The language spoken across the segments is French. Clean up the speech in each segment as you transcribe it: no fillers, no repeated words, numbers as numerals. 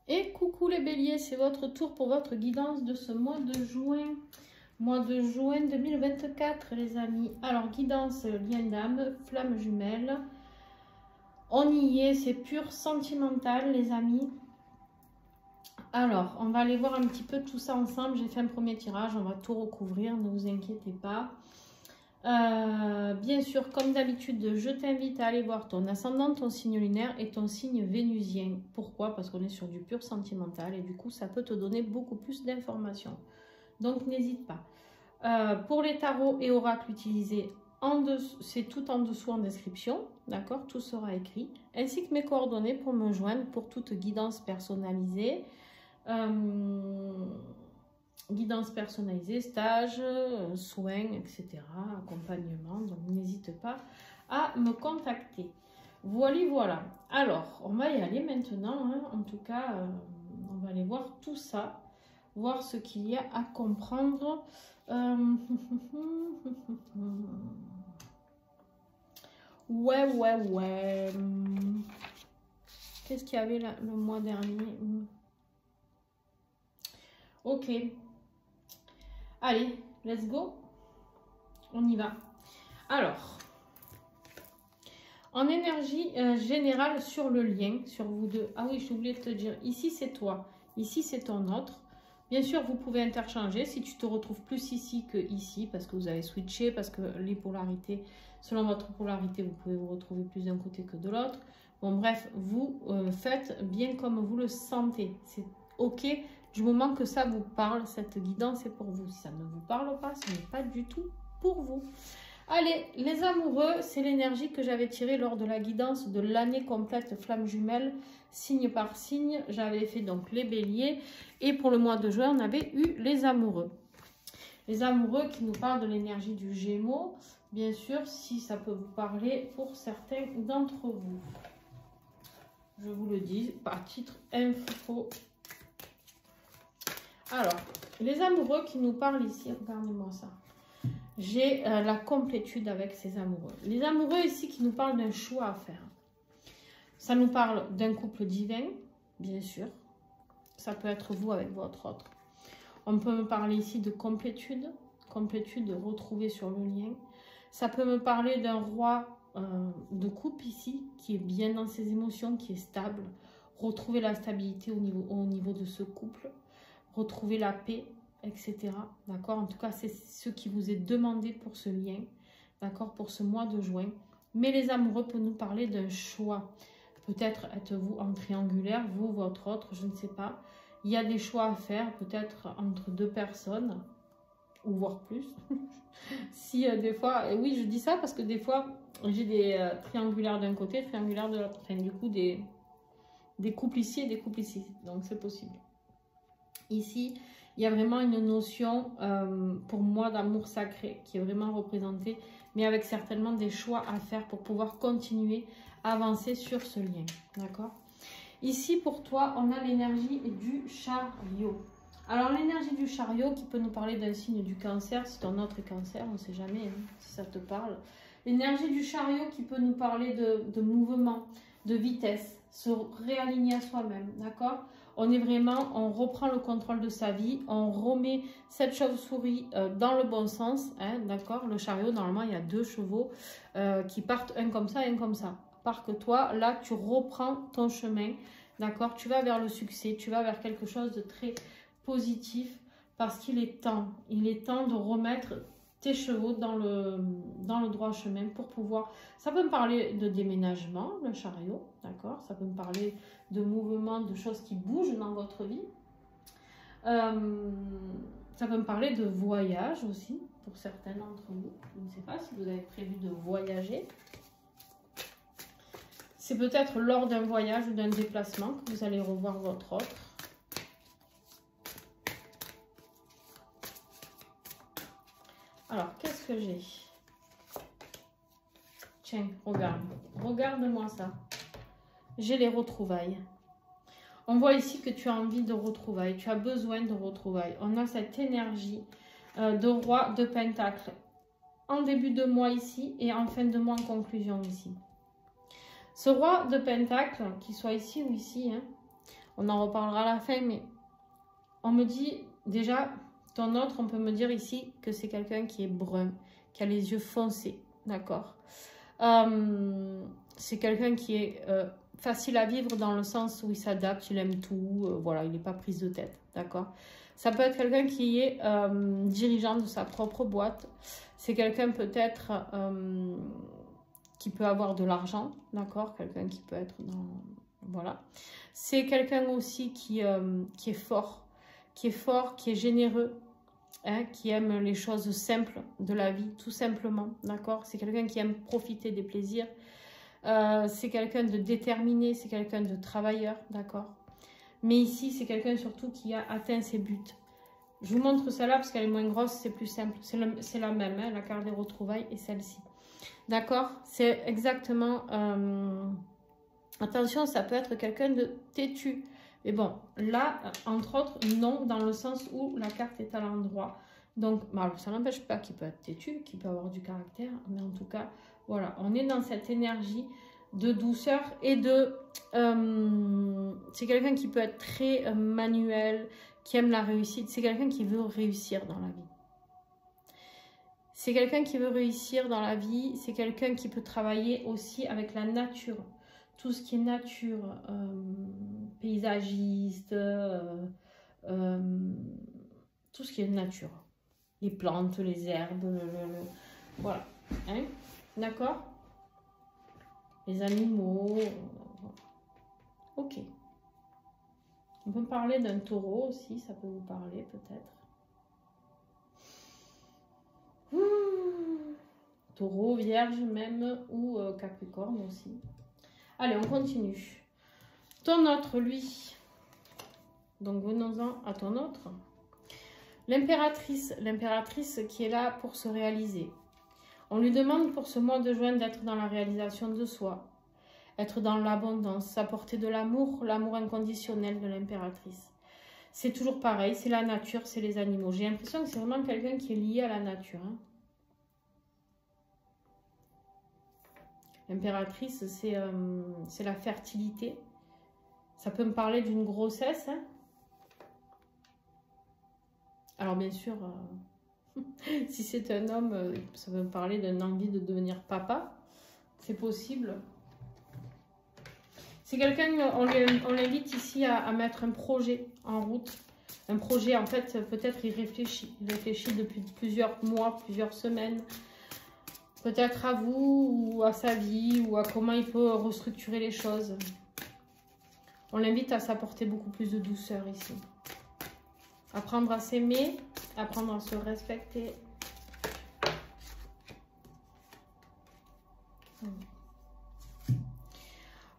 Et coucou les béliers, c'est votre tour pour votre guidance de ce mois de juin. Mois de juin 2024 les amis. Alors guidance lien d'âme, flamme jumelle. On y est, c'est pur sentimental les amis. Alors on va aller voir un petit peu tout ça ensemble. J'ai fait un premier tirage, on va tout recouvrir, ne vous inquiétez pas. Bien sûr, comme d'habitude, je t'invite à aller voir ton ascendant, ton signe lunaire et ton signe vénusien. Pourquoi? Parce qu'on est sur du pur sentimental et du coup, ça peut te donner beaucoup plus d'informations. Donc, n'hésite pas. Pour les tarots et oracles utilisés, c'est tout en dessous en description. D'accord? Tout sera écrit. Ainsi que mes coordonnées pour me joindre pour toute guidance personnalisée. Guidance personnalisée, stage, soins, etc. Accompagnement. Donc, n'hésite pas à me contacter. Voilà. Alors, on va y aller maintenant. Hein. En tout cas, on va aller voir tout ça. Voir ce qu'il y a à comprendre. Ouais. Qu'est-ce qu'il y avait là, le mois dernier? Ok. Allez, let's go. On y va. Alors, en énergie générale sur le lien, sur vous deux. Ah oui, j'ai oublié de te dire. Ici, c'est toi. Ici, c'est ton autre. Bien sûr, vous pouvez interchanger si tu te retrouves plus ici que ici, parce que vous avez switché, parce que les polarités, selon votre polarité, vous pouvez vous retrouver plus d'un côté que de l'autre. Bon, bref, vous faites bien comme vous le sentez. C'est OK. Du moment que ça vous parle, cette guidance est pour vous. Si ça ne vous parle pas, ce n'est pas du tout pour vous. Allez, les amoureux, c'est l'énergie que j'avais tirée lors de la guidance de l'année complète flamme jumelle, signe par signe. J'avais fait donc les béliers. Et pour le mois de juin, on avait eu les amoureux. Les amoureux qui nous parlent de l'énergie du Gémeaux. Bien sûr, si ça peut vous parler pour certains d'entre vous. Je vous le dis, par titre info. Alors, les amoureux qui nous parlent ici, regardez-moi ça. J'ai la complétude avec ces amoureux. Les amoureux ici qui nous parlent d'un choix à faire. Ça nous parle d'un couple divin, bien sûr. Ça peut être vous avec votre autre. On peut me parler ici de complétude retrouvée sur le lien. Ça peut me parler d'un roi de coupe ici, qui est bien dans ses émotions, qui est stable. Retrouver la stabilité au niveau de ce couple. Retrouver la paix, etc. D'accord? En tout cas, c'est ce qui vous est demandé pour ce lien. D'accord? Pour ce mois de juin. Mais les amoureux peuvent nous parler d'un choix. Peut-être êtes-vous en triangulaire, vous, votre autre, je ne sais pas. Il y a des choix à faire, peut-être entre deux personnes, ou voire plus. Si des fois, oui, je dis ça parce que des fois, j'ai des triangulaires d'un côté, triangulaires de l'autre. Enfin, du coup, des couples ici et des couples ici. Donc, c'est possible. Ici, il y a vraiment une notion, pour moi, d'amour sacré qui est vraiment représentée, mais avec certainement des choix à faire pour pouvoir continuer à avancer sur ce lien. D'accord? Ici, pour toi, on a l'énergie du chariot. Alors, l'énergie du chariot qui peut nous parler d'un signe du cancer, si ton autre est cancer, on ne sait jamais hein, si ça te parle. L'énergie du chariot qui peut nous parler de mouvement, de vitesse, se réaligner à soi-même, d'accord? On est vraiment, on reprend le contrôle de sa vie, on remet cette chauve-souris dans le bon sens, hein, d'accord? Le chariot, normalement, il y a deux chevaux qui partent, un comme ça et un comme ça. Par que toi, là, tu reprends ton chemin, d'accord? Tu vas vers le succès, tu vas vers quelque chose de très positif parce qu'il est temps. Il est temps de remettre tes chevaux dans le droit chemin pour pouvoir... Ça peut me parler de déménagement, le chariot, d'accord? Ça peut me parler de mouvement, de choses qui bougent dans votre vie. Ça peut me parler de voyage aussi, pour certains d'entre vous. Je ne sais pas si vous avez prévu de voyager. C'est peut-être lors d'un voyage ou d'un déplacement que vous allez revoir votre autre. Alors, qu'est-ce que j'ai? Tiens, regarde. Regarde-moi ça. J'ai les retrouvailles. On voit ici que tu as envie de retrouvailles. Tu as besoin de retrouvailles. On a cette énergie de roi de pentacle en début de mois ici et en fin de mois en conclusion ici. Ce roi de pentacle, qu'il soit ici ou ici, hein, On en reparlera à la fin, mais on me dit déjà, ton autre, on peut me dire ici que c'est quelqu'un qui est brun, qui a les yeux foncés, d'accord? C'est quelqu'un qui est facile à vivre dans le sens où il s'adapte, il aime tout, voilà, il n'est pas prise de tête, d'accord? Ça peut être quelqu'un qui est dirigeant de sa propre boîte, c'est quelqu'un peut-être qui peut avoir de l'argent, d'accord? Quelqu'un qui peut être dans... Voilà. C'est quelqu'un aussi qui est fort, qui est généreux, hein, qui aime les choses simples de la vie, tout simplement, d'accord? C'est quelqu'un qui aime profiter des plaisirs. C'est quelqu'un de déterminé, c'est quelqu'un de travailleur, d'accord? Mais ici, c'est quelqu'un surtout qui a atteint ses buts. Je vous montre celle-là parce qu'elle est moins grosse, c'est plus simple. C'est la même, hein, la carte des retrouvailles et celle-ci. D'accord? C'est exactement... attention, ça peut être quelqu'un de têtu. Mais bon, là, entre autres, non, dans le sens où la carte est à l'endroit. Donc, ça n'empêche pas qu'il peut être têtu, qu'il peut avoir du caractère. Mais en tout cas, voilà, on est dans cette énergie de douceur et de... c'est quelqu'un qui peut être très manuel, qui aime la réussite. C'est quelqu'un qui veut réussir dans la vie. C'est quelqu'un qui veut réussir dans la vie. C'est quelqu'un qui peut travailler aussi avec la nature. Tout ce qui est nature, paysagiste, tout ce qui est nature. Les plantes, les herbes, voilà. Hein? D'accord? Les animaux. Ok. On peut parler d'un taureau aussi, ça peut vous parler peut-être. Taureau, vierge même, ou capricorne aussi. Allez, on continue. Ton autre, lui. Donc, venons-en à ton autre. L'impératrice. L'impératrice qui est là pour se réaliser. On lui demande pour ce mois de juin d'être dans la réalisation de soi. Être dans l'abondance, apporter de l'amour, l'amour inconditionnel de l'impératrice. C'est toujours pareil, c'est la nature, c'est les animaux. J'ai l'impression que c'est vraiment quelqu'un qui est lié à la nature. Hein. L'impératrice, c'est la fertilité. Ça peut me parler d'une grossesse. Hein. Alors bien sûr, si c'est un homme, ça peut me parler d'une envie de devenir papa. C'est possible. C'est quelqu'un, on l'invite ici à mettre un projet en route. Un projet, en fait, peut-être il réfléchit. Il réfléchit depuis plusieurs mois, plusieurs semaines. Peut-être à vous, ou à sa vie, ou à comment il peut restructurer les choses. On l'invite à s'apporter beaucoup plus de douceur ici. Apprendre à s'aimer, apprendre à se respecter.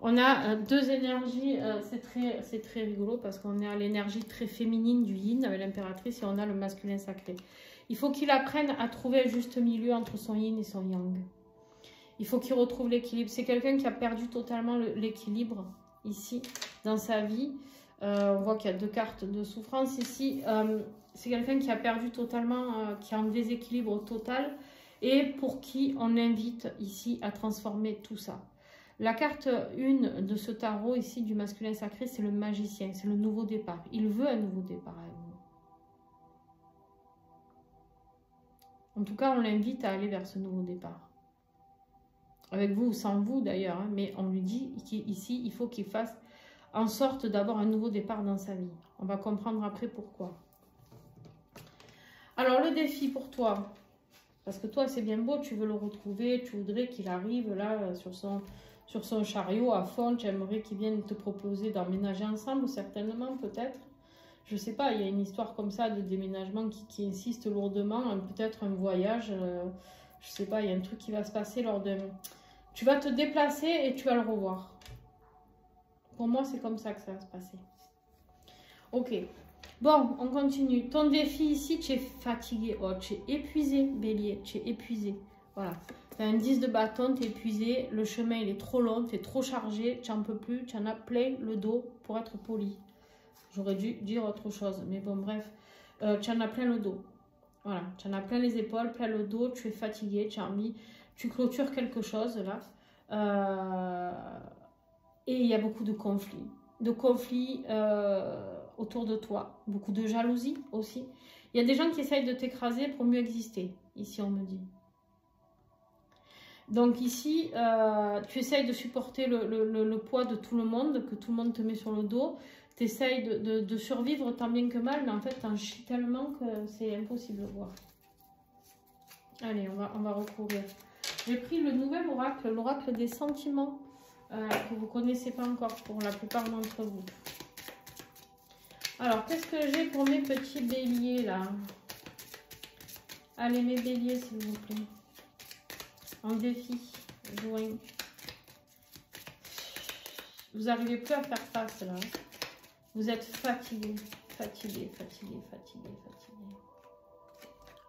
On a deux énergies, c'est très rigolo parce qu'on est à l'énergie très féminine du yin avec l'impératrice et on a le masculin sacré. Il faut qu'il apprenne à trouver le juste milieu entre son yin et son yang. Il faut qu'il retrouve l'équilibre. C'est quelqu'un qui a perdu totalement l'équilibre ici dans sa vie. On voit qu'il y a deux cartes de souffrance ici. C'est quelqu'un qui a perdu totalement, qui est en déséquilibre total et pour qui on l'invite ici à transformer tout ça. La carte 1 de ce tarot ici du masculin sacré, c'est le magicien, c'est le nouveau départ. Il veut un nouveau départ avec vous. En tout cas, on l'invite à aller vers ce nouveau départ. Avec vous ou sans vous d'ailleurs, hein, mais on lui dit qu'ici, il faut qu'il fasse en sorte d'avoir un nouveau départ dans sa vie. On va comprendre après pourquoi. Alors, le défi pour toi, parce que toi, c'est bien beau, tu veux le retrouver, tu voudrais qu'il arrive là sur son chariot à fond, tu aimerais qu'il vienne te proposer d'emménager ensemble, certainement, peut-être. Je sais pas, il y a une histoire comme ça de déménagement qui insiste lourdement, peut-être un voyage, je sais pas, il y a un truc qui va se passer lors de... Tu vas te déplacer et tu vas le revoir. Pour moi, c'est comme ça que ça va se passer. Ok. Bon, on continue. Ton défi ici, tu es fatigué. Oh, tu es épuisé, bélier. Tu es épuisé. Voilà. Tu as un 10 de bâton, tu es épuisé. Le chemin, il est trop long. Tu es trop chargé. Tu n'en peux plus. Tu en as plein le dos pour être poli. J'aurais dû dire autre chose. Mais bon, bref. Tu en as plein le dos. Voilà. Tu en as plein les épaules, plein le dos. Tu es fatigué. Tu as envie. Tu clôtures quelque chose là. Et il y a beaucoup de conflits. de conflits autour de toi. Beaucoup de jalousie aussi. Il y a des gens qui essayent de t'écraser pour mieux exister. Ici, on me dit. Donc ici, tu essayes de supporter le poids de tout le monde, que tout le monde te met sur le dos. Tu essayes de survivre tant bien que mal, mais en fait, tu en chies tellement que c'est impossible de voir. Allez, on va recourir. J'ai pris le nouvel oracle, l'oracle des sentiments, que vous ne connaissez pas encore pour la plupart d'entre vous. Alors, qu'est-ce que j'ai pour mes petits béliers, là? Allez, mes béliers, s'il vous plaît. En défi, joint. Vous n'arrivez plus à faire face, là. Vous êtes fatigué, fatigué, fatigué, fatigué, fatigué.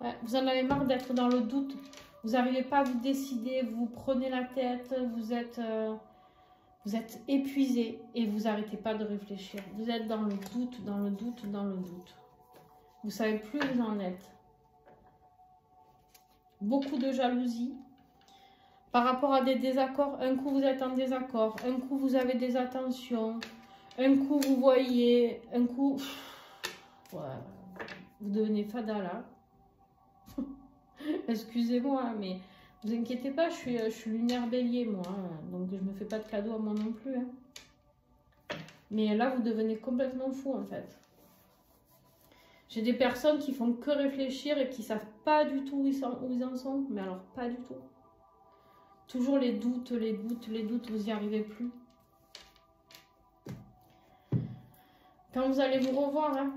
Ouais, vous en avez marre d'être dans le doute. Vous n'arrivez pas à vous décider, vous prenez la tête, vous êtes épuisé et vous n'arrêtez pas de réfléchir. Vous êtes dans le doute, dans le doute, dans le doute. Vous ne savez plus où vous en êtes. Beaucoup de jalousie. Par rapport à des désaccords, un coup vous êtes en désaccord, un coup vous avez des attentions, un coup vous voyez, un coup... Ouais, vous devenez fada là. Excusez-moi, mais vous inquiétez pas, je suis lunaire bélier moi, donc je me fais pas de cadeaux à moi non plus. Hein. Mais là, vous devenez complètement fou en fait. J'ai des personnes qui font que réfléchir et qui savent pas du tout où ils en sont, mais alors pas du tout. Toujours les doutes, les doutes, les doutes, vous n'y arrivez plus. Quand vous allez vous revoir, hein,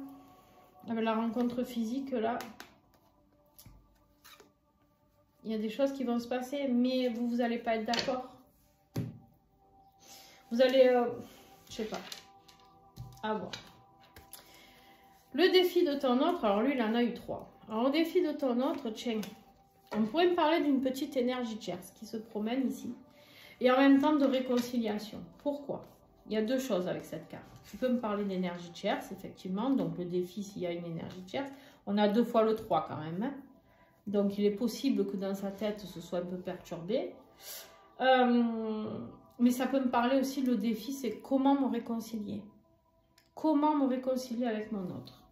avec la rencontre physique, là, il y a des choses qui vont se passer, mais vous n'allez pas être d'accord. Vous allez, je sais pas, à voir. Le défi de ton autre, alors lui, il en a eu 3. Alors, le défi de ton autre, tiens, on pourrait me parler d'une petite énergie tierce qui se promène ici. Et en même temps de réconciliation. Pourquoi? Il y a 2 choses avec cette carte. Tu peux me parler d'énergie tierce, effectivement. Donc, le défi, s'il y a une énergie tierce. On a 2 fois le 3 quand même. Hein. Donc, il est possible que dans sa tête, ce soit un peu perturbé. Mais ça peut me parler aussi, le défi, c'est comment me réconcilier. Comment me réconcilier avec mon autre.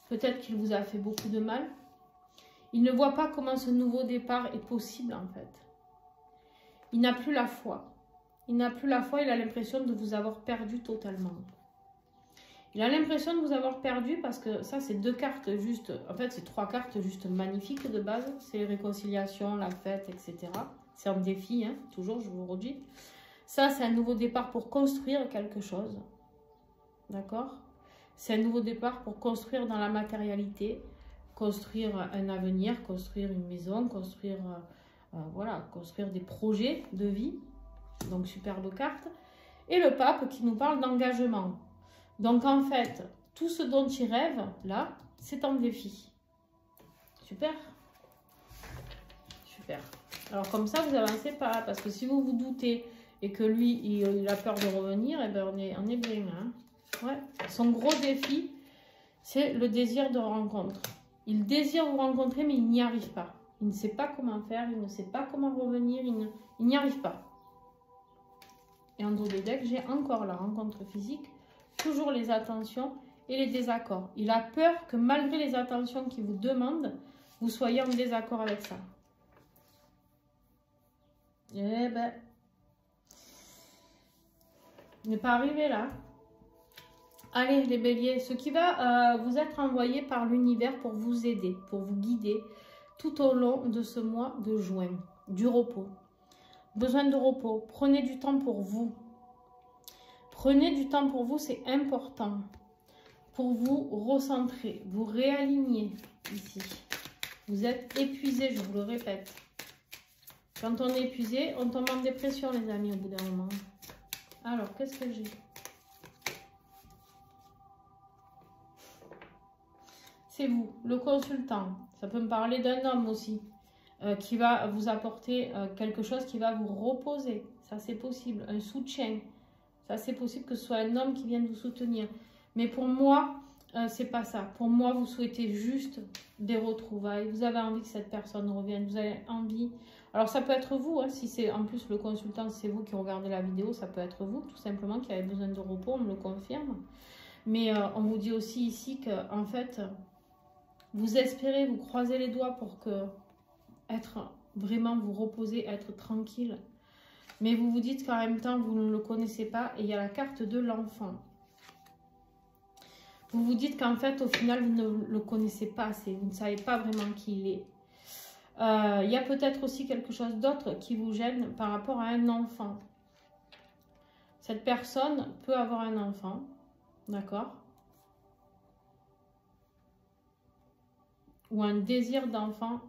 Peut-être qu'il vous a fait beaucoup de mal. Il ne voit pas comment ce nouveau départ est possible, en fait. Il n'a plus la foi. Il n'a plus la foi, il a l'impression de vous avoir perdu totalement. Il a l'impression de vous avoir perdu parce que ça, c'est 2 cartes juste... En fait, c'est 3 cartes juste magnifiques de base. C'est réconciliation, la fête, etc. C'est un défi, hein, toujours, je vous redis. Ça, c'est un nouveau départ pour construire quelque chose. D'accord? C'est un nouveau départ pour construire dans la matérialité, construire un avenir, construire une maison, construire, voilà, construire des projets de vie. Donc, superbe carte. Et le pape qui nous parle d'engagement. Donc, en fait, tout ce dont il rêve, là, c'est un défi. Super. Super. Alors, comme ça, vous avancez pas. Parce que si vous vous doutez et que lui, il a peur de revenir, eh ben, on est bien. Hein. Ouais. Son gros défi, c'est le désir de rencontre. Il désire vous rencontrer, mais il n'y arrive pas. Il ne sait pas comment faire, il ne sait pas comment revenir, il n'y arrive pas. Et en dos des decks, j'ai encore la rencontre physique, toujours les attentions et les désaccords. Il a peur que malgré les attentions qu'il vous demande, vous soyez en désaccord avec ça. Eh ben, il n'est pas arrivé là. Allez les béliers, ce qui va vous être envoyé par l'univers pour vous aider, pour vous guider tout au long de ce mois de juin. Du repos. Besoin de repos. Prenez du temps pour vous. Prenez du temps pour vous, c'est important. Pour vous recentrer, vous réaligner ici. Vous êtes épuisé, je vous le répète. Quand on est épuisé, on tombe en dépression, les amis, au bout d'un moment. Alors, qu'est-ce que j'ai? C'est vous, le consultant. Ça peut me parler d'un homme aussi, qui va vous apporter quelque chose qui va vous reposer. Ça, c'est possible. Un soutien. Ça, c'est possible que ce soit un homme qui vienne vous soutenir. Mais pour moi, c'est pas ça. Pour moi, vous souhaitez juste des retrouvailles. Vous avez envie que cette personne revienne. Vous avez envie Alors ça peut être vous, hein, si c'est en plus le consultant, c'est vous qui regardez la vidéo, ça peut être vous, tout simplement, qui avez besoin de repos, on me le confirme. Mais on vous dit aussi ici que, en fait, vous espérez, vous croisez les doigts pour que vraiment vous reposer, être tranquille. Mais vous vous dites qu'en même temps, vous ne le connaissez pas. Et il y a la carte de l'enfant. Vous vous dites qu'en fait, au final, vous ne le connaissez pas assez. Vous ne savez pas vraiment qui il est. Il y a peut-être aussi quelque chose d'autre qui vous gêne par rapport à un enfant. Cette personne peut avoir un enfant. D'accord? Ou un désir d'enfant.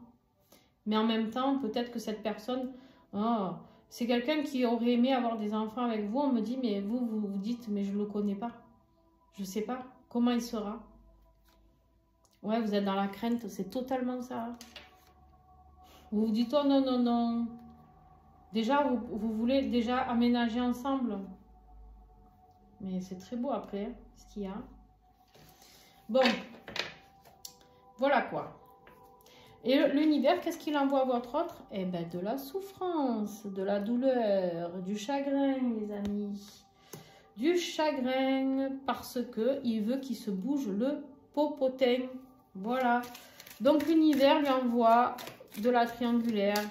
Mais en même temps, peut-être que cette personne... Oh, c'est quelqu'un qui aurait aimé avoir des enfants avec vous. On me dit, mais vous vous dites, mais je ne le connais pas. Je ne sais pas comment il sera. Ouais, vous êtes dans la crainte, c'est totalement ça. Vous vous dites, oh non, non, non. Déjà, vous voulez déjà aménager ensemble. Mais c'est très beau après, ce qu'il y a. Bon, voilà quoi. Et l'univers, qu'est-ce qu'il envoie à votre autre? Eh bien, de la souffrance, de la douleur, du chagrin, les amis. Du chagrin, parce qu'il veut qu'il se bouge le popotin. Voilà. Donc, l'univers lui envoie de la triangulaire,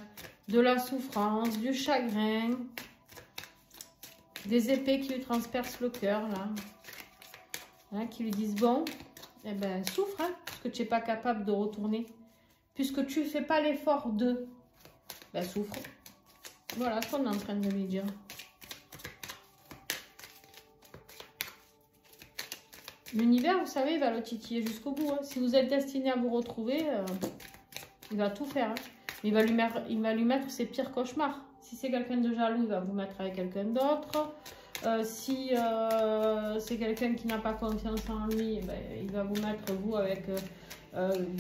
de la souffrance, du chagrin, des épées qui lui transpercent le cœur, là. Hein, qui lui disent, bon, eh ben, souffre, hein, parce que tu n'es pas capable de retourner. Puisque tu ne fais pas l'effort de, ben, souffre. Voilà ce qu'on est en train de lui dire. L'univers, vous savez, il va le titiller jusqu'au bout. Hein. Si vous êtes destiné à vous retrouver, il va tout faire. Hein. Il va lui mettre ses pires cauchemars. Si c'est quelqu'un de jaloux, il va vous mettre avec quelqu'un d'autre. Si c'est quelqu'un qui n'a pas confiance en lui, ben, il va vous mettre, vous, avec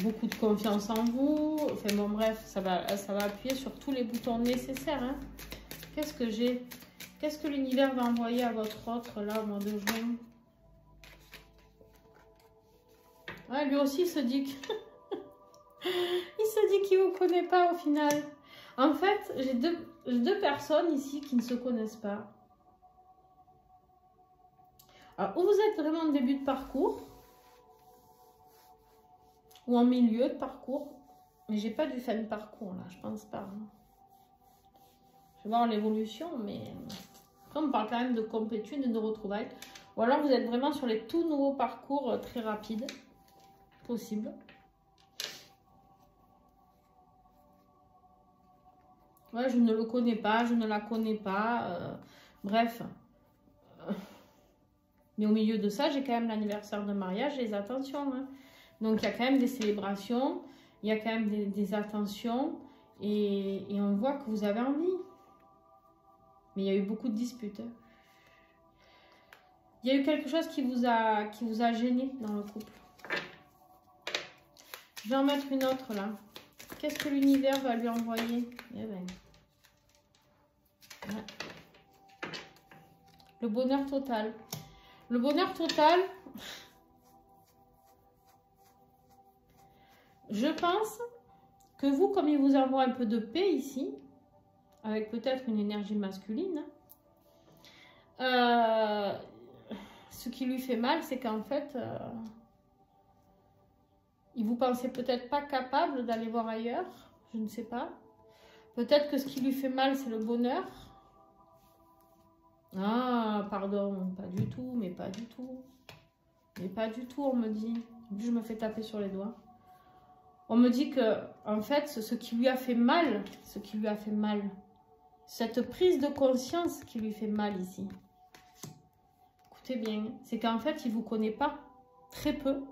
beaucoup de confiance en vous. Enfin bon, bref, ça va appuyer sur tous les boutons nécessaires. Hein. Qu'est-ce que j'ai? Qu'est-ce que l'univers va envoyer à votre autre, là, au mois de juin? Ouais, lui aussi, il se dit que... il se dit qu'il ne vous connaît pas, au final. En fait, j'ai deux personnes ici qui ne se connaissent pas. Alors, ou vous êtes vraiment en début de parcours, ou en milieu de parcours, mais j'ai pas du fin de parcours, là, je pense pas. Hein. Je vais voir l'évolution, mais après, on parle quand même de complétude et de retrouvailles. Ou alors, vous êtes vraiment sur les tout nouveaux parcours très rapides, possible. Ouais, je ne le connais pas, je ne la connais pas, bref. Mais au milieu de ça, j'ai quand même l'anniversaire de mariage et les attentions. Hein. Donc, il y a quand même des célébrations, il y a quand même des attentions et on voit que vous avez envie. Mais il y a eu beaucoup de disputes. Hein. Il y a eu quelque chose qui vous a gêné dans le couple. Je vais en mettre une autre là. Qu'est-ce que l'univers va lui envoyer? Eh ben. Ouais. Le bonheur total. Le bonheur total, je pense que vous, comme il vous envoie un peu de paix ici, avec peut-être une énergie masculine, ce qui lui fait mal, c'est qu'en fait, il vous pensait peut-être pas capable d'aller voir ailleurs, je ne sais pas. Peut-être que ce qui lui fait mal, c'est le bonheur. Ah, pardon, pas du tout, mais pas du tout. Mais pas du tout, on me dit. Je me fais taper sur les doigts. On me dit que, en fait, ce qui lui a fait mal, cette prise de conscience qui lui fait mal ici. Écoutez bien, c'est qu'en fait, il ne vous connaît pas, très peu.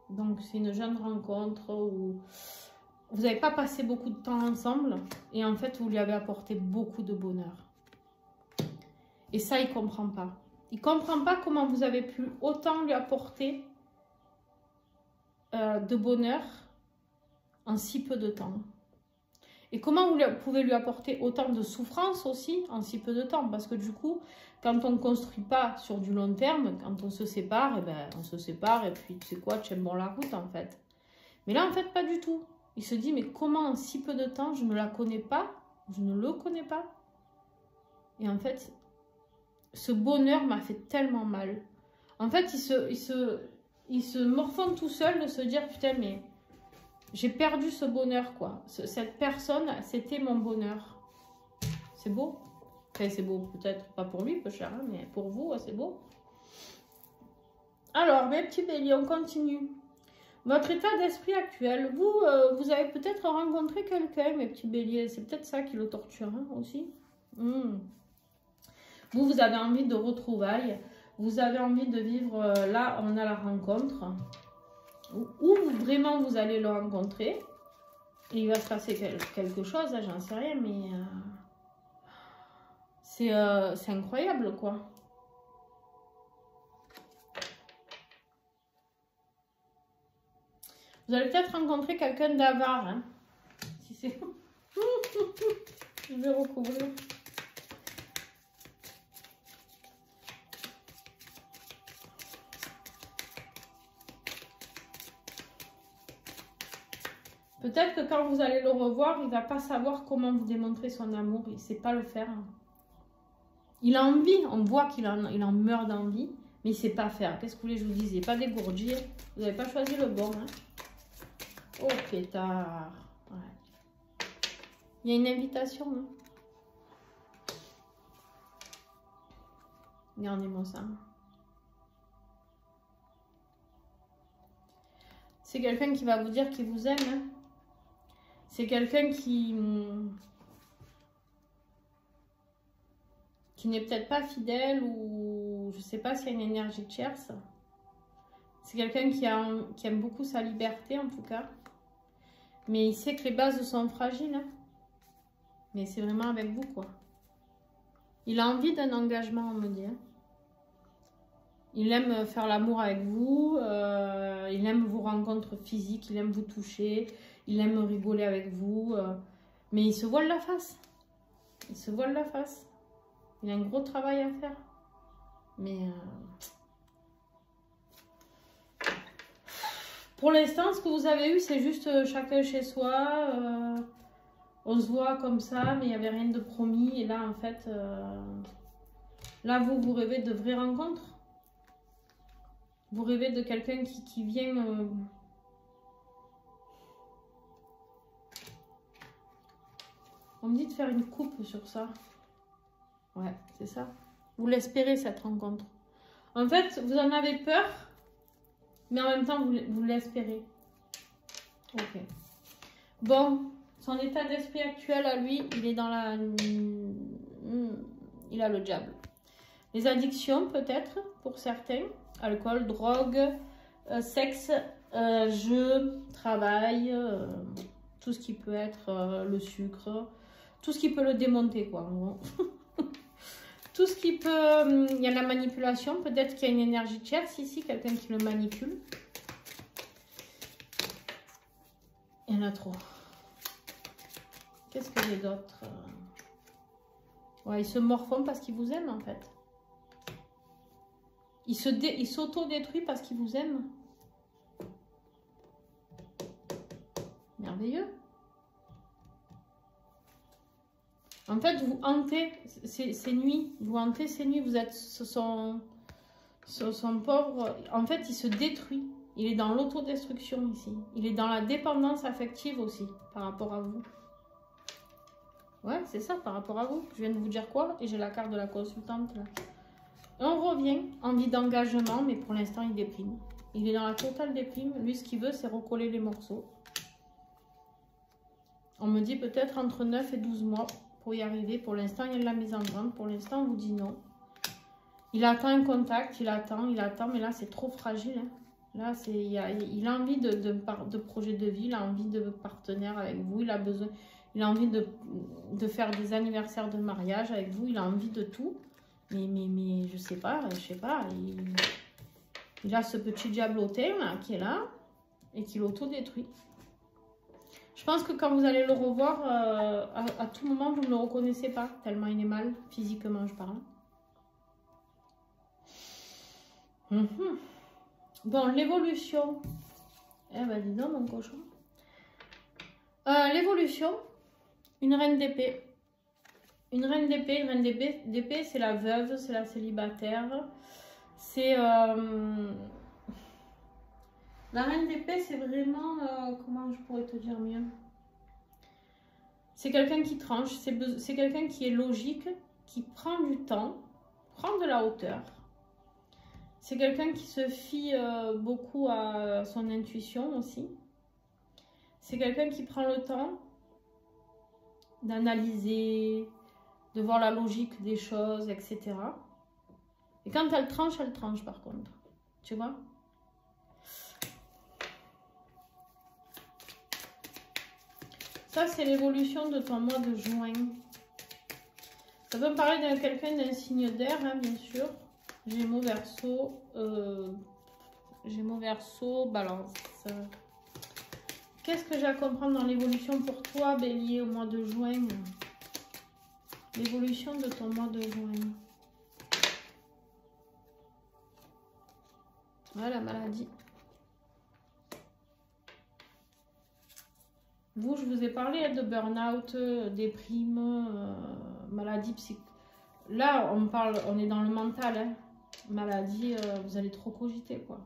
Donc, c'est une jeune rencontre où vous n'avez pas passé beaucoup de temps ensemble. Et en fait, vous lui avez apporté beaucoup de bonheur. Et ça, il ne comprend pas. Il ne comprend pas comment vous avez pu autant lui apporter de bonheur en si peu de temps. Et comment vous pouvez lui apporter autant de souffrance aussi en si peu de temps. Parce que du coup, quand on ne construit pas sur du long terme, quand on se sépare, eh ben, on se sépare et puis tu sais quoi, tu aimes bon la route en fait. Mais là, en fait, pas du tout. Il se dit, mais comment en si peu de temps, je ne la connais pas je ne le connais pas. Et en fait, ce bonheur m'a fait tellement mal. En fait, il se morfond tout seul de se dire, putain, mais j'ai perdu ce bonheur, quoi. Cette personne, c'était mon bonheur. C'est beau. Enfin, c'est beau, peut-être pas pour lui, peu cher, hein, mais pour vous, c'est beau. Alors, mes petits béliers, on continue. Votre état d'esprit actuel, vous avez peut-être rencontré quelqu'un, mes petits béliers. C'est peut-être ça qui le torture, hein, aussi. Vous avez envie de retrouvailles. Vous avez envie de vivre, là, on a la rencontre. Où vraiment vous allez le rencontrer. Et il va se passer quelque chose, j'en sais rien, mais... c'est incroyable, quoi. Vous allez peut-être rencontrer quelqu'un d'avare. Hein, si c'est... Je vais recouvrir. Peut-être que quand vous allez le revoir, il ne va pas savoir comment vous démontrer son amour. Il ne sait pas le faire. Il a envie. On voit qu'il en meurt d'envie. Mais il ne sait pas faire. Qu'est-ce que vous voulez que je vous dise? Pas dégourdir. Vous n'avez pas choisi le bon. Hein. Oh, pétard. Ouais. Il y a une invitation. Hein. Regardez-moi ça. C'est quelqu'un qui va vous dire qu'il vous aime. Hein. C'est quelqu'un qui n'est peut-être pas fidèle ou je ne sais pas s'il y a une énergie tierce. C'est quelqu'un qui aime beaucoup sa liberté en tout cas. Mais il sait que les bases sont fragiles. Hein. Mais c'est vraiment avec vous quoi. Il a envie d'un engagement, on me dit. Hein. Il aime faire l'amour avec vous. Il aime vos rencontres physiques. Il aime vous toucher. Il aime rigoler avec vous. Mais il se voile la face. Il se voile la face. Il a un gros travail à faire. Mais... pour l'instant, ce que vous avez eu, c'est juste chacun chez soi. On se voit comme ça, mais il n'y avait rien de promis. Et là, en fait, là, vous rêvez de vraies rencontres. Vous rêvez de quelqu'un qui vient... On me dit de faire une coupe sur ça. Ouais, c'est ça. Vous l'espérez, cette rencontre. En fait, vous en avez peur, mais en même temps, vous l'espérez. Ok. Bon, son état d'esprit actuel à lui, il est dans la... Il a le diable. Les addictions, peut-être, pour certains. Alcool, drogue, sexe, jeu, travail, tout ce qui peut être le sucre, tout ce qui peut le démonter, quoi. Tout ce qui peut... il y a la manipulation, peut-être qu'il y a une énergie tierce ici, quelqu'un qui le manipule. Il y en a trop. Qu'est-ce que j'ai d'autre? Ouais, il se morfond parce qu'il vous aime, en fait. Il s'auto-détruit parce qu'il vous aime. Merveilleux. En fait, vous hantez ces nuits. Vous hantez ces nuits. Vous êtes son pauvre... En fait, il se détruit. Il est dans l'autodestruction ici. Il est dans la dépendance affective aussi, par rapport à vous. Ouais, c'est ça, par rapport à vous. Je viens de vous dire quoi? Et j'ai la carte de la consultante là. On revient, envie d'engagement, mais pour l'instant, il déprime. Il est dans la totale déprime. Lui, ce qu'il veut, c'est recoller les morceaux. On me dit peut-être entre 9 et 12 mois pour y arriver. Pour l'instant, il y a de la mise en vente. Pour l'instant, on vous dit non. Il attend un contact, il attend, mais là, c'est trop fragile. Hein. Là, il a envie de projet de vie, il a envie de partenaire avec vous, il a envie de faire des anniversaires de mariage avec vous, il a envie de tout. Mais je sais pas, il a ce petit diablotin là, qui est là et qui l'autodétruit. Je pense que quand vous allez le revoir, à tout moment, vous ne le reconnaissez pas, tellement il est mal, physiquement je parle. Bon, l'évolution. Eh ben dis donc mon cochon. L'évolution, une reine d'épée. Une reine d'épée, c'est la veuve, c'est la célibataire. C'est... La reine d'épée, c'est vraiment... comment je pourrais te dire mieux? C'est quelqu'un qui tranche, c'est quelqu'un qui est logique, qui prend du temps, prend de la hauteur. C'est quelqu'un qui se fie beaucoup à son intuition aussi. C'est quelqu'un qui prend le temps d'analyser, de voir la logique des choses, etc. Et quand elle tranche par contre. Tu vois? Ça, c'est l'évolution de ton mois de juin. Ça peut me parler de quelqu'un d'un signe d'air, hein, bien sûr. Gémeaux, Verseau, Balance. Qu'est-ce que j'ai à comprendre dans l'évolution pour toi, Bélier, au mois de juin? L'évolution de ton mois de juin. Voilà, la maladie. Vous, je vous ai parlé de burn-out, déprime, maladie psychique. Là, on est dans le mental, hein. Maladie, vous allez trop cogiter, quoi.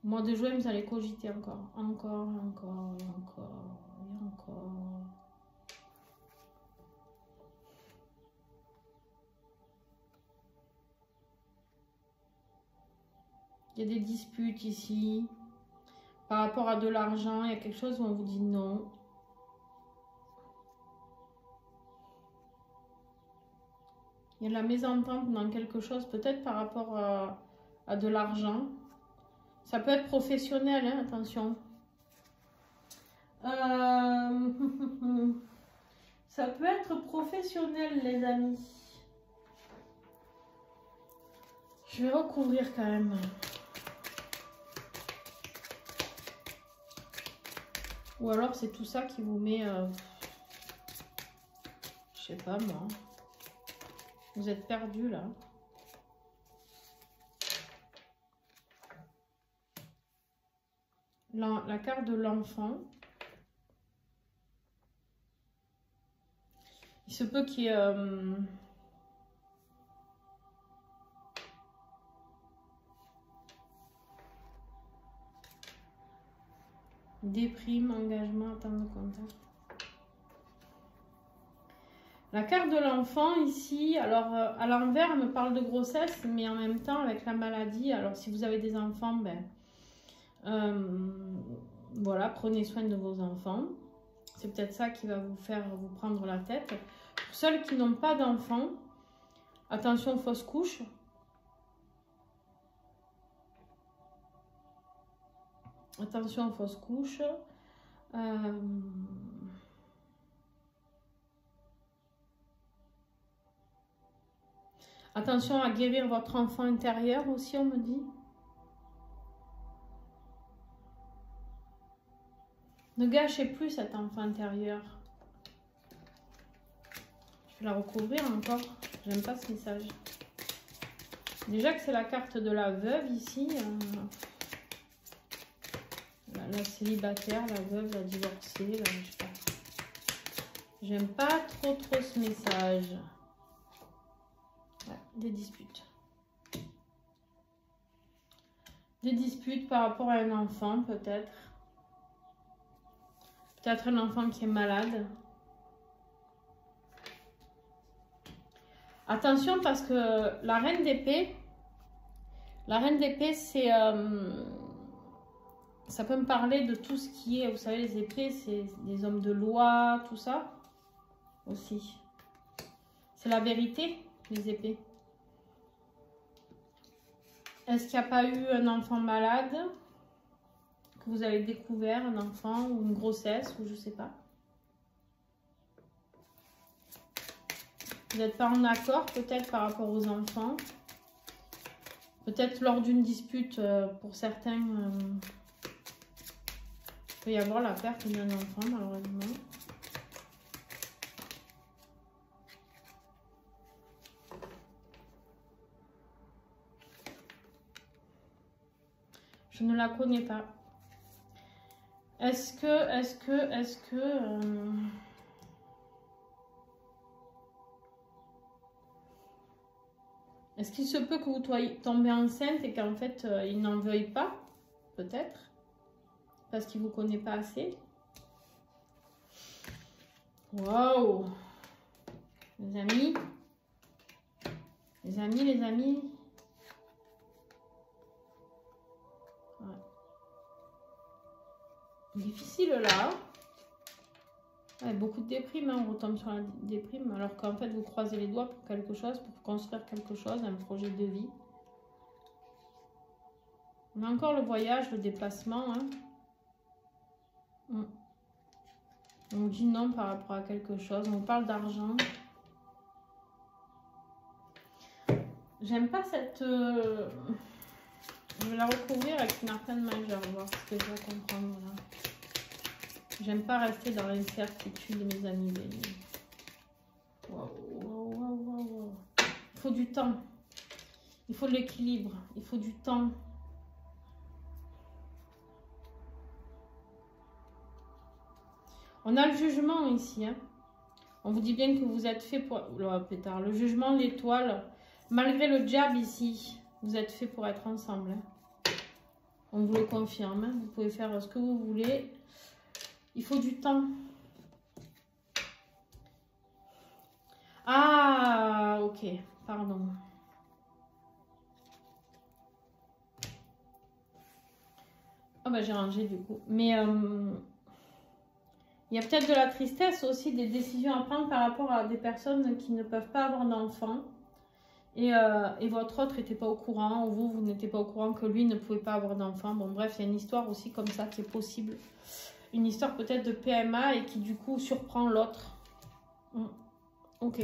Au mois de juin, vous allez cogiter encore. Encore. Il y a des disputes ici. Par rapport à de l'argent, il y a quelque chose où on vous dit non. Il y a de la mésentente dans quelque chose, peut-être par rapport à de l'argent. Ça peut être professionnel, hein, attention. Ça peut être professionnel, les amis. Je vais recouvrir quand même. Ou alors c'est tout ça qui vous met... je sais pas moi. Vous êtes perdu là. La carte de l'enfant. Il se peut qu'il y ait... déprime, engagement, attente de contact. La carte de l'enfant ici, alors à l'envers, elle me parle de grossesse, mais en même temps avec la maladie. Alors si vous avez des enfants, ben voilà, prenez soin de vos enfants. C'est peut-être ça qui va vous faire vous prendre la tête. Pour celles qui n'ont pas d'enfants, attention fausse couche. Attention fausse couche. Attention à guérir votre enfant intérieur aussi, on me dit. Ne gâchez plus cet enfant intérieur. Je vais la recouvrir encore. J'aime pas ce message. Déjà que c'est la carte de la veuve ici. La célibataire, la veuve, la divorcée. Là, je sais pas. J'aime pas trop ce message. Ouais, des disputes. Des disputes par rapport à un enfant, peut-être. Peut-être un enfant qui est malade. Attention parce que la reine d'épée, c'est... ça peut me parler de tout ce qui est, vous savez, les épées, c'est des hommes de loi, tout ça aussi. C'est la vérité, les épées. Est-ce qu'il n'y a pas eu un enfant malade que vous avez découvert, un enfant ou une grossesse ou je sais pas? Vous n'êtes pas en accord peut-être par rapport aux enfants. Peut-être lors d'une dispute pour certains, il peut y avoir la perte d'un enfant malheureusement. Je ne la connais pas. Est-ce que Est-ce qu'il se peut que vous tombez enceinte et qu'en fait, il n'en veuille pas? Peut-être. Parce qu'il ne vous connaît pas assez. Waouh! Les amis. Les amis, les amis. Ouais. Difficile là. Ouais, beaucoup de déprime, hein, on retombe sur la déprime, alors qu'en fait vous croisez les doigts pour quelque chose, pour construire quelque chose, un projet de vie. On a encore le voyage, le déplacement. Hein. On dit non par rapport à quelque chose, on parle d'argent. J'aime pas cette... Je vais la recouvrir avec une arcane majeure, voir ce que je vais comprendre là. J'aime pas rester dans l'incertitude, mes amis. Wow, wow, wow, wow. Il faut du temps. Il faut de l'équilibre. Il faut du temps. On a le jugement ici. Hein. On vous dit bien que vous êtes fait pour... Oh, pétard. Le jugement, l'étoile. Malgré le diable ici, vous êtes fait pour être ensemble. Hein. On vous le confirme. Hein. Vous pouvez faire ce que vous voulez. Il faut du temps. Ah, ok. Pardon. Ah bah j'ai rangé du coup. Mais il y a peut-être de la tristesse aussi, des décisions à prendre par rapport à des personnes qui ne peuvent pas avoir d'enfants. Et votre autre n'était pas au courant, ou vous n'étiez pas au courant que lui ne pouvait pas avoir d'enfants. Bon bref, il y a une histoire aussi comme ça qui est possible. Une histoire peut-être de PMA et qui du coup surprend l'autre. Ok.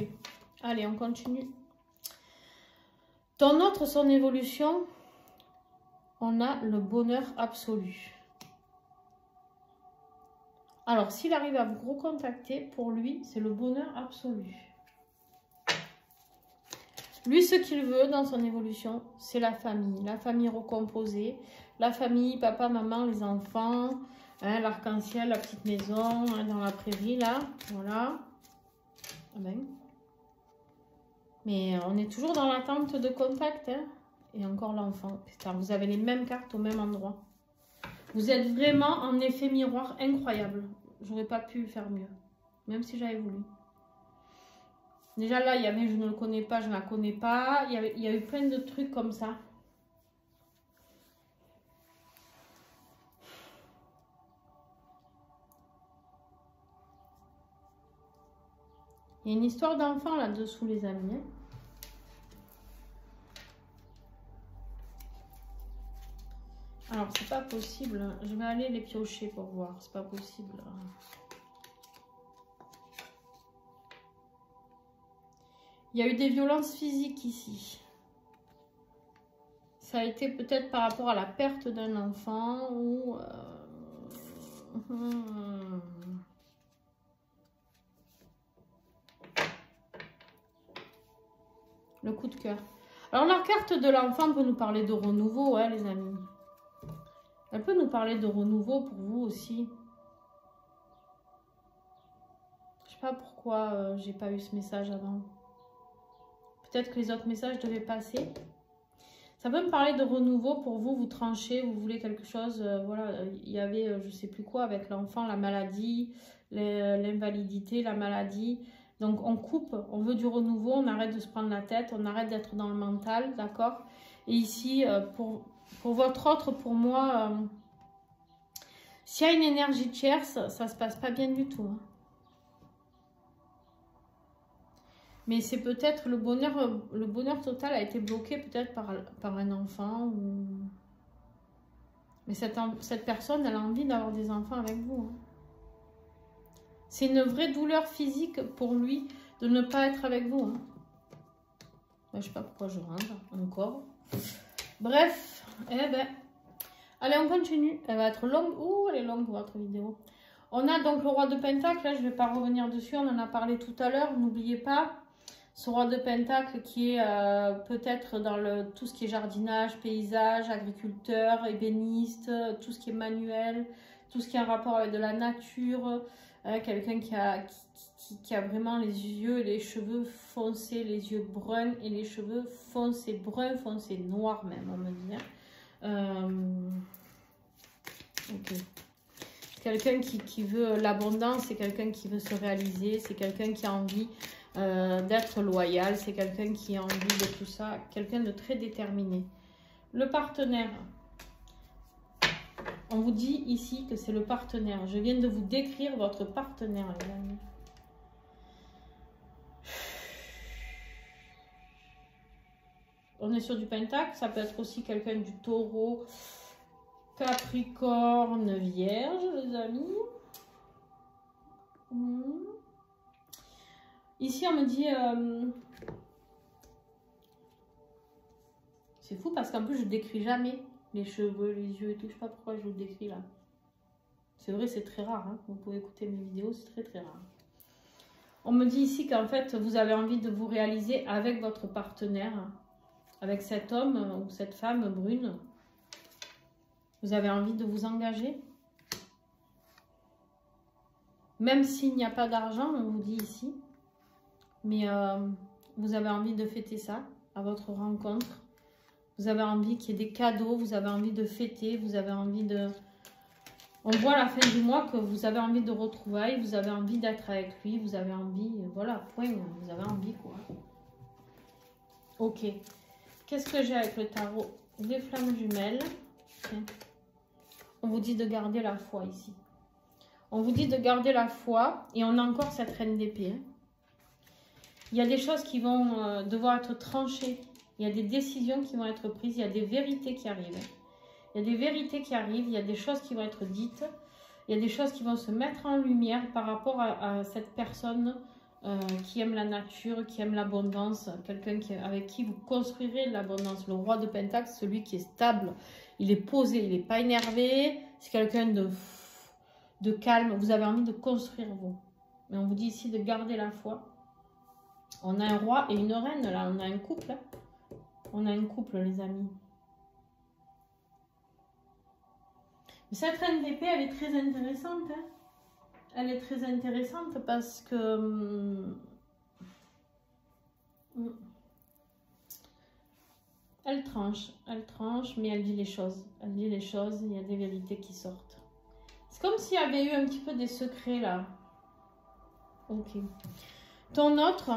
Allez, on continue. Ton autre, son évolution, on a le bonheur absolu. Alors, s'il arrive à vous recontacter, pour lui, c'est le bonheur absolu. Lui, ce qu'il veut dans son évolution, c'est la famille recomposée, la famille, papa, maman, les enfants, hein, l'arc-en-ciel, la petite maison, hein, dans la prairie, là, voilà. Amen. Mais on est toujours dans l'attente de contact, hein. Et encore l'enfant. Putain, vous avez les mêmes cartes au même endroit. Vous êtes vraiment en effet miroir incroyable. J'aurais pas pu faire mieux, même si j'avais voulu. Déjà là, il y avait je ne le connais pas, je ne la connais pas. Il y a eu plein de trucs comme ça. Il y a une histoire d'enfant là-dessous, les amis. Hein. Alors, c'est pas possible. Je vais aller les piocher pour voir. C'est pas possible. Il y a eu des violences physiques ici. Ça a été peut-être par rapport à la perte d'un enfant ou... Le coup de cœur. Alors, la carte de l'enfant peut nous parler de renouveau, hein, les amis. Elle peut nous parler de renouveau pour vous aussi. Je sais pas pourquoi j'ai pas eu ce message avant. Peut-être que les autres messages devaient passer. Ça peut me parler de renouveau pour vous, vous tranchez, vous voulez quelque chose. Voilà, il y avait je sais plus quoi avec l'enfant, la maladie, l'invalidité, la maladie. Donc on coupe, on veut du renouveau, on arrête de se prendre la tête, on arrête d'être dans le mental, d'accord? Et ici, pour votre autre, pour moi, s'il y a une énergie tierce, ça se passe pas bien du tout. Hein. Mais c'est peut-être le bonheur total a été bloqué peut-être par un enfant. Ou... Mais cette personne, elle a envie d'avoir des enfants avec vous. Hein. C'est une vraie douleur physique pour lui de ne pas être avec vous. Hein. Ben, je sais pas pourquoi je range encore. Bref, eh ben, allez, on continue. Elle va être longue. Ouh, elle est longue votre vidéo. On a donc le roi de Pentacle. Là, je ne vais pas revenir dessus. On en a parlé tout à l'heure. N'oubliez pas. Ce roi de Pentacle qui est peut-être dans tout ce qui est jardinage, paysage, agriculteur, ébéniste, tout ce qui est manuel, tout ce qui est en rapport avec de la nature, quelqu'un qui a vraiment les yeux et les cheveux foncés, les yeux bruns et les cheveux foncés, bruns foncés, noirs même, on me dit. Ok. Quelqu'un qui veut l'abondance, c'est quelqu'un qui veut se réaliser, c'est quelqu'un qui a envie d'être loyal, c'est quelqu'un qui a envie de tout ça, quelqu'un de très déterminé. Le partenaire. On vous dit ici que c'est le partenaire. Je viens de vous décrire votre partenaire, les amis. On est sur du pentacle. Ça peut être aussi quelqu'un du taureau, capricorne, vierge, les amis. Ici, on me dit... c'est fou parce qu'en plus, je décris jamais les cheveux, les yeux et tout. Je sais pas pourquoi je vous le décris là. C'est vrai, c'est très rare. Hein. Vous pouvez écouter mes vidéos, c'est très très rare. On me dit ici qu'en fait, vous avez envie de vous réaliser avec votre partenaire, avec cet homme ou cette femme brune. Vous avez envie de vous engager. Même s'il n'y a pas d'argent, on vous dit ici. Mais vous avez envie de fêter ça à votre rencontre. Vous avez envie qu'il y ait des cadeaux, vous avez envie de fêter, vous avez envie de... On voit à la fin du mois que vous avez envie de retrouvailles, vous avez envie d'être avec lui, vous avez envie... Voilà, point, vous avez envie quoi. Ok. Qu'est-ce que j'ai avec le tarot? Les flammes jumelles. On vous dit de garder la foi ici. On vous dit de garder la foi et on a encore cette reine d'épée. Hein. Il y a des choses qui vont devoir être tranchées. Il y a des décisions qui vont être prises. Il y a des vérités qui arrivent. Il y a des vérités qui arrivent. Il y a des choses qui vont être dites. Il y a des choses qui vont se mettre en lumière par rapport à cette personne qui aime la nature, qui aime l'abondance. Quelqu'un avec qui vous construirez de l'abondance. Le roi de Pentacle, celui qui est stable. Il est posé. Il n'est pas énervé. C'est quelqu'un de calme. Vous avez envie de construire vous. Mais on vous dit ici de garder la foi. On a un roi et une reine là. On a un couple. Hein. On a un couple, les amis. Mais cette reine d'épée, elle est très intéressante. Hein. Elle est très intéressante parce que... elle tranche, mais elle dit les choses. Elle dit les choses, il y a des vérités qui sortent. C'est comme s'il y avait eu un petit peu des secrets là. Ok. Ton autre...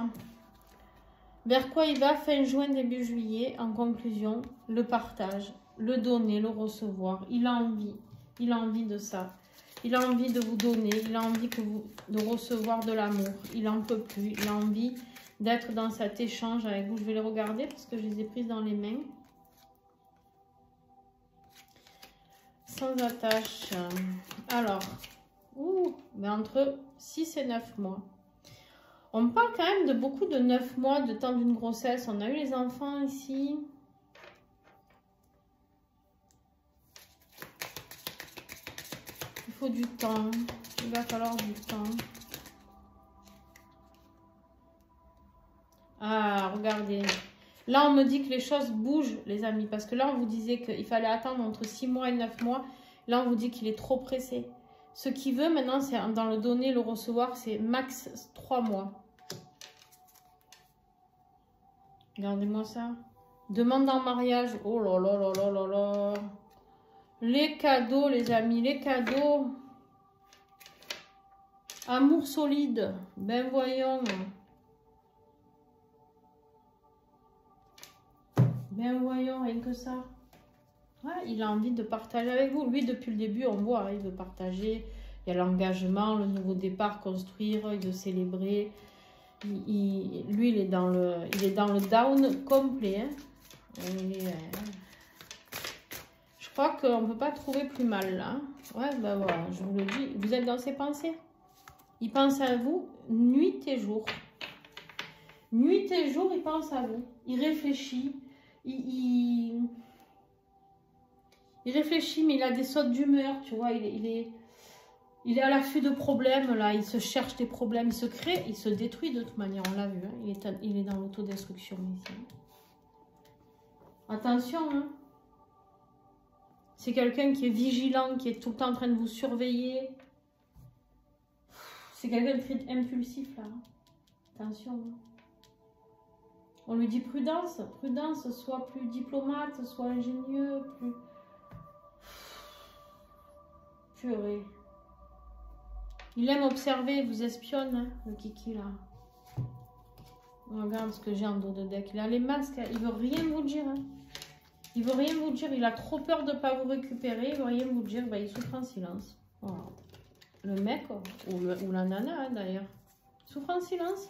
Vers quoi il va fin juin, début juillet, en conclusion, le partage, le donner, le recevoir. Il a envie de ça. Il a envie de vous donner, il a envie de recevoir de l'amour. Il n'en peut plus, il a envie d'être dans cet échange avec vous. Je vais les regarder parce que je les ai prises dans les mains. Sans attache. Alors, entre 6 et 9 mois. On parle quand même de beaucoup de 9 mois de temps d'une grossesse. On a eu les enfants ici. Il faut du temps. Il va falloir du temps. Ah, regardez. Là, on me dit que les choses bougent, les amis. Parce que là, on vous disait qu'il fallait attendre entre 6 mois et 9 mois. Là, on vous dit qu'il est trop pressé. Ce qu'il veut maintenant, c'est dans le donner, le recevoir, c'est max 3 mois. Regardez-moi ça. Demande en mariage. Oh là là là là là là. Les cadeaux, les amis, les cadeaux. Amour solide. Ben voyons. Ben voyons, rien que ça. Ouais, il a envie de partager avec vous. Lui, depuis le début, on voit, hein, il veut partager. Il y a l'engagement, le nouveau départ, construire, il veut célébrer. Lui, il est dans le down complet. Hein. Je crois qu'on ne peut pas trouver plus mal là. Ouais, ben voilà, je vous le dis. Vous êtes dans ses pensées. Il pense à vous nuit et jour. Nuit et jour, il pense à vous. Il réfléchit. Il réfléchit, mais il a des sautes d'humeur, tu vois. Il est à l'affût de problèmes, là. Il se cherche des problèmes, il se crée, il se détruit de toute manière, on l'a vu. Hein. Il est dans l'autodestruction ici. Attention, hein. C'est quelqu'un qui est vigilant, qui est tout le temps en train de vous surveiller. C'est quelqu'un de très impulsif là. Attention. On lui dit prudence. Prudence, soit plus diplomate, soit ingénieux, plus... Purée. Il aime observer, il vous espionne, hein, le kiki là. Regarde ce que j'ai en dos de deck. Il a les masques, hein. Il veut rien vous dire. Hein. Il veut rien vous dire. Il a trop peur de ne pas vous récupérer. Il veut rien vous dire. Ben, il souffre en silence. Voilà. Le mec, ou la nana hein, d'ailleurs, souffre en silence.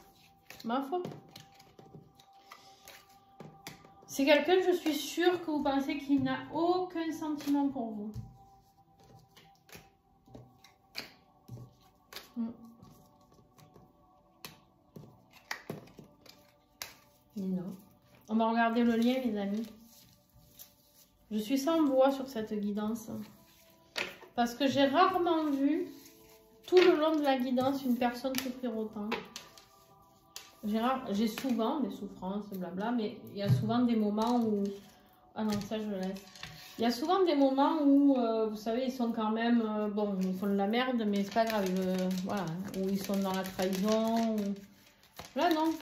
Ma foi. C'est quelqu'un, je suis sûre que vous pensez qu'il n'a aucun sentiment pour vous. Non. On va regarder le lien, les amis. Je suis sans voix sur cette guidance. Parce que j'ai rarement vu, tout le long de la guidance, une personne souffrir autant. J'ai souvent des souffrances, blabla, mais il y a souvent des moments où... Ah non, ça je le laisse. Il y a souvent des moments où, vous savez, ils sont quand même... bon, ils font de la merde, mais c'est pas grave. Voilà, où ils sont dans la trahison. Ou... Là, non.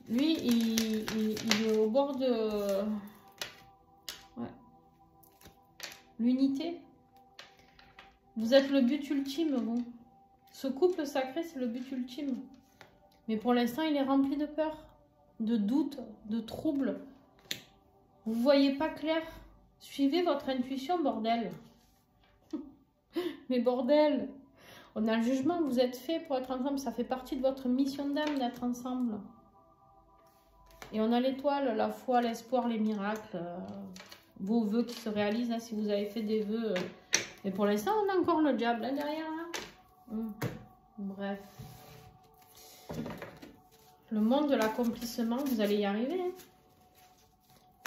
Lui, il est au bord de... Ouais. L'unité. Vous êtes le but ultime, vous. Ce couple sacré, c'est le but ultime. Mais pour l'instant, il est rempli de peur, de doutes, de troubles. Vous ne voyez pas clair. Suivez votre intuition, bordel. Mais bordel, on a le jugement, vous êtes fait pour être ensemble. Ça fait partie de votre mission d'âme d'être ensemble. Et on a l'étoile, la foi, l'espoir, les miracles. Vos vœux qui se réalisent, hein, si vous avez fait des vœux. Mais pour l'instant, on a encore le diable là derrière. Là. Bref. Le monde de l'accomplissement, vous allez y arriver. Hein.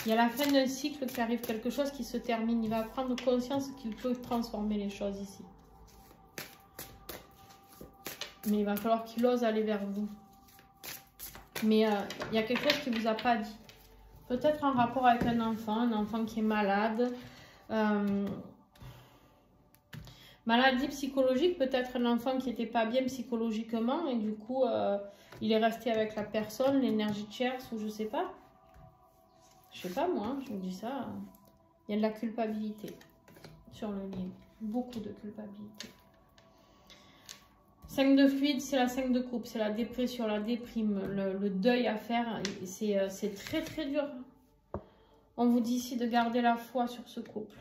Il y a la fin d'un cycle qui arrive, quelque chose qui se termine. Il va prendre conscience qu'il peut transformer les choses ici. Mais il va falloir qu'il ose aller vers vous. Mais il y a quelque chose qui ne vous a pas dit. Peut-être en rapport avec un enfant qui est malade. Maladie psychologique, peut-être un enfant qui n'était pas bien psychologiquement et du coup, il est resté avec la personne, l'énergie tierce ou je sais pas. Je sais pas moi, je vous dis ça. Il y a de la culpabilité sur le lien. Beaucoup de culpabilité. 5 de fluide, c'est la 5 de coupe, c'est la dépression, la déprime, le deuil à faire. C'est très très dur. On vous dit ici de garder la foi sur ce couple.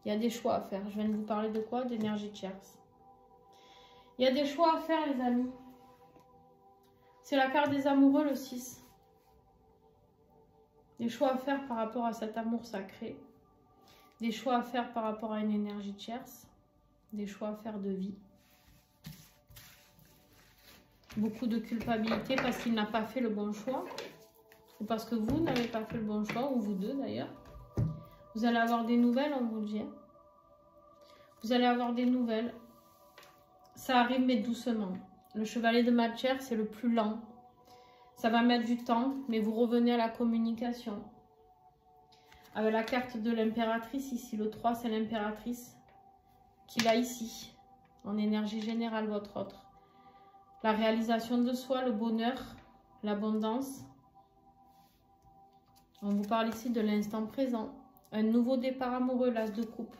Il y a des choix à faire. Je viens de vous parler de quoi? D'énergie tierce. Il y a des choix à faire, les amis. C'est la carte des amoureux, le 6. Des choix à faire par rapport à cet amour sacré. Des choix à faire par rapport à une énergie tierce. Des choix à faire de vie. Beaucoup de culpabilité parce qu'il n'a pas fait le bon choix. Ou parce que vous n'avez pas fait le bon choix, ou vous deux d'ailleurs. Vous allez avoir des nouvelles, on vous le dit. Vous allez avoir des nouvelles. Ça arrive, mais doucement. Le chevalier de matière, c'est le plus lent. Ça va mettre du temps, mais vous revenez à la communication. Avec la carte de l'impératrice ici, le 3, c'est l'impératrice qu'il a ici, en énergie générale, votre autre. La réalisation de soi, le bonheur, l'abondance. On vous parle ici de l'instant présent. Un nouveau départ amoureux, l'as de coupe.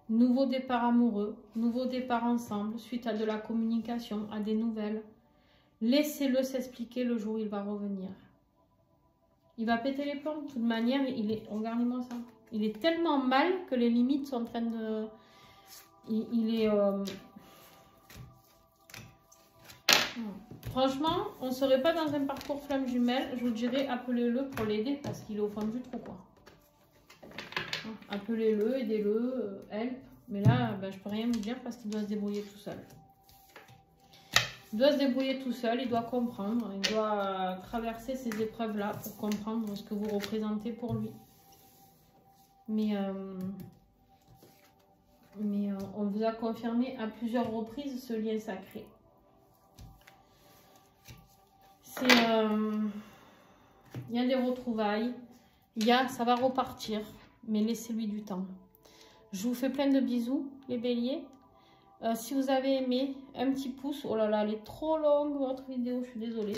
Nouveau départ amoureux, nouveau départ ensemble, suite à de la communication, à des nouvelles. Laissez-le s'expliquer le jour où il va revenir. Il va péter les plombs. De toute manière, regardez-moi ça. Il est tellement mal que les limites sont en train de... Franchement, on ne serait pas dans un parcours flamme jumelle. Je vous dirais, appelez-le pour l'aider parce qu'il est au fond du trou, quoi. Appelez-le, aidez-le, help. Mais là, ben, je ne peux rien vous dire parce qu'il doit se débrouiller tout seul. Il doit se débrouiller tout seul, il doit comprendre. Il doit traverser ces épreuves-là pour comprendre ce que vous représentez pour lui. Mais on vous a confirmé à plusieurs reprises ce lien sacré. Il y a des retrouvailles. Ça va repartir. Mais laissez-lui du temps. Je vous fais plein de bisous, les béliers. Si vous avez aimé, un petit pouce. Oh là là, elle est trop longue votre vidéo, je suis désolée.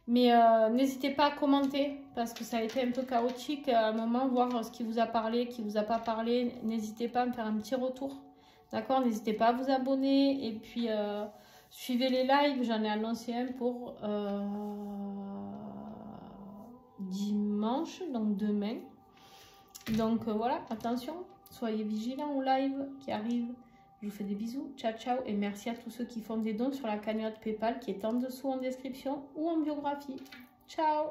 Mais n'hésitez pas à commenter parce que ça a été un peu chaotique à un moment, voir ce qui vous a parlé, qui vous a pas parlé. N'hésitez pas à me faire un petit retour. D'accord? N'hésitez pas à vous abonner et puis suivez les lives. J'en ai annoncé un pour dimanche, donc demain. Donc voilà, attention, soyez vigilants au live qui arrive. Je vous fais des bisous, ciao ciao et merci à tous ceux qui font des dons sur la cagnotte PayPal qui est en dessous en description ou en biographie. Ciao!